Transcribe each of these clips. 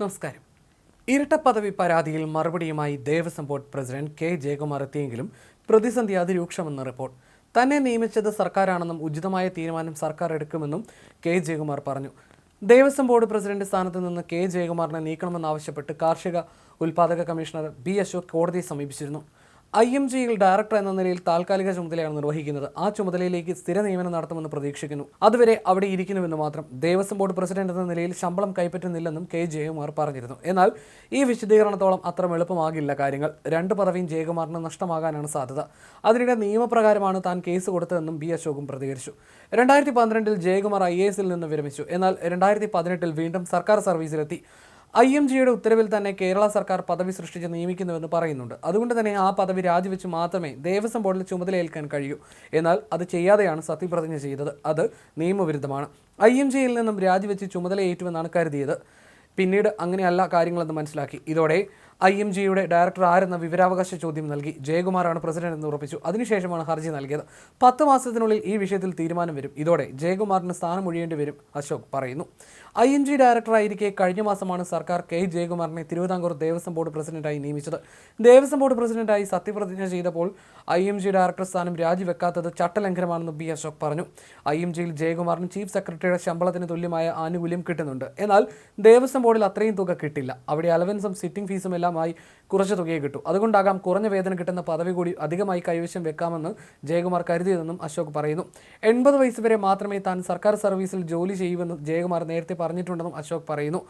നമസ്കാരം. ഇരട്ടപ്പദവി പരാതിയിൽ മറുപടിയുമായി Devaswom board president K Jayakumar എത്തിയെങ്കിലും പ്രതിസന്ധി അതിരൂക്ഷമെന്ന് റിപ്പോർട്ട്. തന്നെ നിയമിച്ചത് സർക്കാരാണെന്നും ഉചിതമായ തീരുമാനം സർക്കാർ എടുക്കുമെന്നും കെ ജയകുമാർ പറഞ്ഞു. ദേവസ്വം ബോർഡ് പ്രസിഡന്റ് സ്ഥാനത്ത് നിന്ന് കെ ജയകുമാറിനെ നീക്കണമെന്നാവശ്യപ്പെട്ട് കാർഷിക ഉൽപാദക കമ്മീഷണർ ബി അശോക് കോടതിയെ സമീപിച്ചിരുന്നു. IMGയിൽ ഡയറക്ടർ എന്ന നിലയിൽ താൽക്കാലിക ചുമതലയാണ് നിർവഹിക്കുന്നത്. ആ ചുമതലയിലേക്ക് സ്ഥിര നിയമനം നടത്തുമെന്ന് പ്രതീക്ഷിക്കുന്നു. അതുവരെ അവിടെ ഇരിക്കുന്നുവെന്ന് മാത്രം. ദേവസ്വം ബോർഡ് പ്രസിഡന്റ് എന്ന നിലയിൽ ശമ്പളം കൈപ്പറ്റുന്നില്ലെന്നും കെ ജയകുമാർ പറഞ്ഞിരുന്നു. എന്നാൽ ഈ വിശദീകരണത്തോളം അത്ര എളുപ്പമാകില്ല കാര്യങ്ങൾ. 2 പദവിയും ജയകുമാറിന് നഷ്ടമാകാനാണ് സാധ്യത. അതിനിടെ നിയമപ്രകാരമാണ് താൻ കേസ് കൊടുത്തതെന്നും ബി അശോകും പ്രതികരിച്ചു. 2012 ജയകുമാർ IASൽ നിന്ന് വിരമിച്ചു. എന്നാൽ 2018 വീണ്ടും സർക്കാർ സർവീസിലെത്തി. IMGയുടെ ഉത്തരവിൽ തന്നെ കേരള സർക്കാർ പദവി സൃഷ്ടിച്ച് നിയമിക്കുന്നുവെന്ന് പറയുന്നുണ്ട്. അതുകൊണ്ട് തന്നെ ആ പദവി രാജിവെച്ച് മാത്രമേ ദേവസ്വം ബോർഡിൽ ചുമതലയേൽക്കാൻ കഴിയൂ. എന്നാൽ അത് ചെയ്യാതെയാണ് സത്യപ്രതിജ്ഞ ചെയ്തത്. അത് നിയമവിരുദ്ധമാണ്. IMGയിൽ നിന്നും രാജിവെച്ച് ചുമതലയേറ്റുവെന്നാണ് കരുതിയത്. പിന്നീട് അങ്ങനെയല്ല കാര്യങ്ങളെന്ന് മനസ്സിലാക്കി. ഇതോടെ IMGയുടെ ഡയറക്ടർ ആരെന്ന വിവരാവകാശ ചോദ്യം നൽകി. ജയകുമാറാണ് പ്രസിഡന്റ് എന്ന് ഉറപ്പിച്ചു. അതിനുശേഷമാണ് ഹർജി നൽകിയത്. 10 മാസത്തിനുള്ളിൽ ഈ വിഷയത്തിൽ തീരുമാനം വരും. ഇതോടെ ജയകുമാറിന് സ്ഥാനം ഒഴിയേണ്ടി വരും, അശോക് പറയുന്നു. IMG ഡയറക്ടറായിരിക്കെ കഴിഞ്ഞ മാസമാണ് സർക്കാർ കെ ജയകുമാറിനെ തിരുവിതാംകൂർ ദേവസ്വം ബോർഡ് പ്രസിഡന്റായി നിയമിച്ചത്. ദേവസ്വം ബോർഡ് പ്രസിഡന്റായി സത്യപ്രതിജ്ഞ ചെയ്തപ്പോൾ IMG ഡയറക്ടർ സ്ഥാനം രാജിവെക്കാത്തത് ചട്ടലംഘനമാണെന്ന് ബി അശോക് പറഞ്ഞു. IMGയിൽ ജയകുമാറിന് ചീഫ് സെക്രട്ടറിയുടെ ശമ്പളത്തിന് തുല്യമായ ആനുകൂല്യം കിട്ടുന്നുണ്ട്. എന്നാൽ ദേവസ്വം ബോർഡിൽ അത്രയും തുക കിട്ടില്ല. അവിടെ അലവൻസും സിറ്റിംഗ് ഫീസും എല്ലാമായി കുറച്ച് തുകയെ കിട്ടൂ. അതുകൊണ്ടാകാം കുറഞ്ഞ വേതനം കിട്ടുന്ന പദവി കൂടി അധികമായി കൈവശം വെക്കാമെന്ന് ജയകുമാർ കരുതിയതെന്നും അശോക് പറയുന്നു. 80 വയസ്സ് വരെ മാത്രമേ താൻ സർക്കാർ സർവീസിൽ ജോലി ചെയ്യുമെന്ന് ജയകുമാർ നേരത്തെ പറഞ്ഞിട്ടുണ്ടെന്നും അശോക് പറയുന്നു.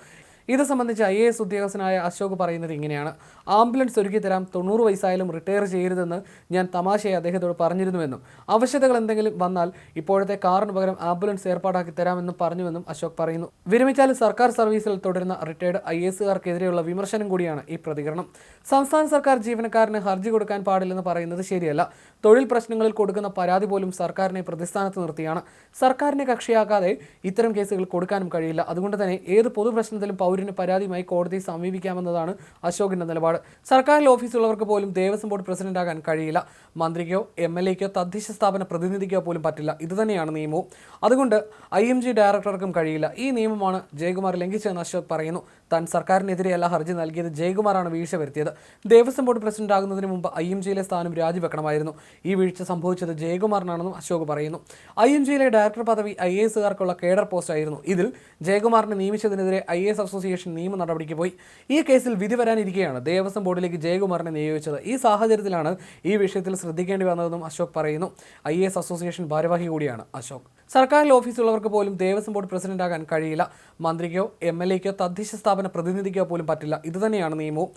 ഇത് സംബന്ധിച്ച് IAS ഉദ്യോഗസ്ഥനായ അശോക് പറയുന്നത് ഇങ്ങനെയാണ്: ആംബുലൻസ് ഒരുക്കി തരാം, 90 വയസ്സായാലും റിട്ടയർ ചെയ്യരുതെന്ന് ഞാൻ തമാശയെ അദ്ദേഹത്തോട് പറഞ്ഞിരുന്നുവെന്നും ആവശ്യതകൾ എന്തെങ്കിലും വന്നാൽ ഇപ്പോഴത്തെ കാറിന് പകരം ആംബുലൻസ് ഏർപ്പാടാക്കി തരാമെന്നും പറഞ്ഞുവെന്നും അശോക് പറയുന്നു. വിരമിച്ചാൽ സർക്കാർ സർവീസിൽ തുടരുന്ന റിട്ടയർഡ് IASകാർക്കെതിരെയുള്ള വിമർശനം കൂടിയാണ് ഈ പ്രതികരണം. സംസ്ഥാന സർക്കാർ ജീവനക്കാരന് ഹർജി കൊടുക്കാൻ പാടില്ലെന്ന് പറയുന്നത് ശരിയല്ല. തൊഴിൽ പ്രശ്നങ്ങളിൽ കൊടുക്കുന്ന പരാതി പോലും സർക്കാരിനെ പ്രതിസ്ഥാനത്ത് നിർത്തിയാണ്. സർക്കാരിനെ കക്ഷിയാക്കാതെ ഇത്തരം കേസുകൾ കൊടുക്കാനും കഴിയില്ല. അതുകൊണ്ട് തന്നെ ഏത് പൊതുപ്രശ്നത്തിലും പൗരന് പരാതിയുമായി കോടതിയെ സമീപിക്കാമെന്നതാണ് അശോകിന്റെ നിലപാട്. സർക്കാരിൽ ഓഫീസുള്ളവർക്ക് പോലും ദേവസ്വം ബോർഡ് പ്രസിഡന്റാകാൻ കഴിയില്ല. മന്ത്രിക്കോ MLAക്കോ തദ്ദേശ സ്ഥാപന പ്രതിനിധിക്കോ പോലും പറ്റില്ല. ഇതുതന്നെയാണ് നിയമവും. അതുകൊണ്ട് IMG ഡയറക്ടർക്കും കഴിയില്ല. ഈ നിയമമാണ് ജയകുമാർ ലംഘിച്ചതെന്ന് അശോക് പറയുന്നു. താൻ സർക്കാരിനെതിരെയല്ല ഹർജി നൽകിയത്, ജയകുമാറാണ് വീഴ്ച വരുത്തിയത്. ദേവസ്വം ബോർഡ് പ്രസിഡന്റ് ആകുന്നതിന് മുമ്പ് IMGയിലെ സ്ഥാനം രാജിവെക്കണമായിരുന്നു. ഈ വീഴ്ച സംഭവിച്ചത് ജയകുമാറിനാണെന്നും അശോക് പറയുന്നു. IMGയിലെ ഡയറക്ടർ പദവി IASകാർക്കുള്ള കേഡർ പോസ്റ്റ് ആയിരുന്നു. ഇതിൽ ജയകുമാറിനെ നിയമിച്ചതിനെതിരെ IAS അസോസിയേഷൻ നിയമ നടപടിക്ക് പോയി. ഈ കേസിൽ വിധി വരാനിരിക്കെയാണ് ദേവസ്വം ബോർഡിലേക്ക് ജയകുമാറിനെ നിയോഗിച്ചത്. ഈ സാഹചര്യത്തിലാണ് ഈ വിഷയത്തിൽ ശ്രദ്ധിക്കേണ്ടി വന്നതെന്നും അശോക് പറയുന്നു. IAS അസോസിയേഷൻ ഭാരവാഹി കൂടിയാണ് അശോക്. സർക്കാരിൽ ഓഫീസുള്ളവർക്ക് പോലും ദേവസ്വം ബോർഡ് പ്രസിഡന്റാകാൻ കഴിയില്ല. മന്ത്രിക്കോ MLAക്കോ തദ്ദേശ സ്ഥാപന പ്രതിനിധിക്കോ പോലും പറ്റില്ല. ഇതുതന്നെയാണ് നിയമവും.